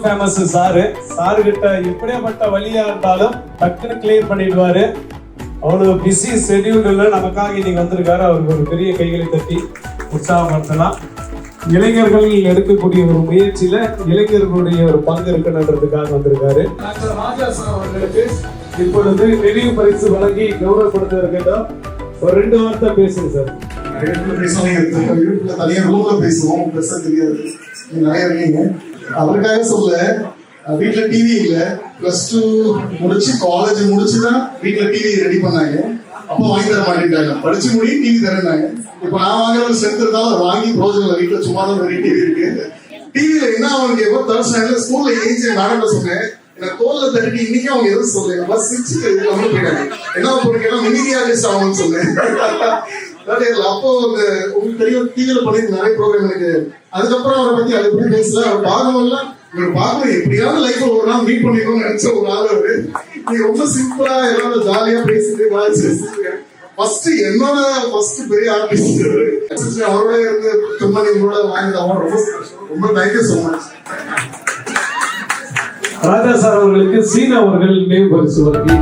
Famous sir கிட்ட எப்படியாப்பட்ட வழியா இருந்தாலும் டக்குன்னு கிளியர் பண்ணிடுவாரு. அவ்வளவு பிஸி ஷெட்யூல்ல நமக்காக இன்னைக்கு வந்திருக்காரு. அவருக்கு ஒரு பெரிய கைகளை தட்டி உற்சாகப்படுத்தலாம். இளைஞர்கள் எடுக்கக்கூடிய ஒரு முயற்சியில இளைஞர்களுடைய ஒரு பங்கு இருக்குன்றதுக்காக வந்திருக்காரு. டாக்டர் ராஜா சார் அவர்களுக்கு இப்பொழுது நினைவு பரிசு வழங்கி கௌரவப்படுத்த ஒரு 2 வார்த்தை பேசுங்க சார். தனியா ரூம்ல பேசுவோம், பெருசா தெரியாது. நிறைய இருக்கீங்க. அவருக்காக சொல்ல, வீட்டுல டிவி இல்ல. +2 முடிச்சு காலேஜ் முடிச்சுதான் வீட்டுல டிவி ரெடி பண்ணாங்க. அப்போ வாங்கி தர மாட்டேங்கிறாங்க. படிச்சு முடி டிவி தரேன்னாங்க. இப்ப நான் வாங்குற ஸ்ட்ரென்த் இருந்தாலும் வாங்கி பிரோஜனம் வீட்டுல சும்மா தான் நிறைய டிவி இருக்கு. டிவில என்ன அவனுக்கு எப்போ தேர்ட் ஸ்டாண்டர்ட்ல ஸ்கூல்ல ஏஞ்சி நானும் சொன்னேன். எனக்கு தோல்ல தட்டி இன்னைக்கு அவங்க எதுவும் சொல்லுங்க. பஸ் சிரிச்சுட்டு போயிட்டாங்க. என்ன பொருட்கள் மினிமியாலிஸ்ட் ஆகும்னு சொன்னேன். அப்போ உங்களுக்கு தெரியும் டிவியில பண்ணிட்டு நிறைய ப்ரோக்ராம் இருக்கு. அதுக்கப்புறம் அவரை பத்தி அதை பத்தி பேசல. அவர் பார்க்கணும்ல, இவர் பார்க்கணும் எப்படியாவது லைஃப்ல ஒரு நாள் மீட் பண்ணிக்கணும்னு நினைச்ச ஒரு ஆள் அவரு. நீங்க ரொம்ப சிம்பிளா எல்லாரும் ஜாலியா பேசிட்டு ஃபர்ஸ்ட் என்னோட பெரிய ஆர்டிஸ்ட் அவரோட இருந்து தும்மணி கூட வாங்கிட்டு ரொம்ப தேங்க்யூ சோ மச். ராஜா சார் அவர்களுக்கு சீனா அவர்கள் நினைவு பரிசு வழங்கி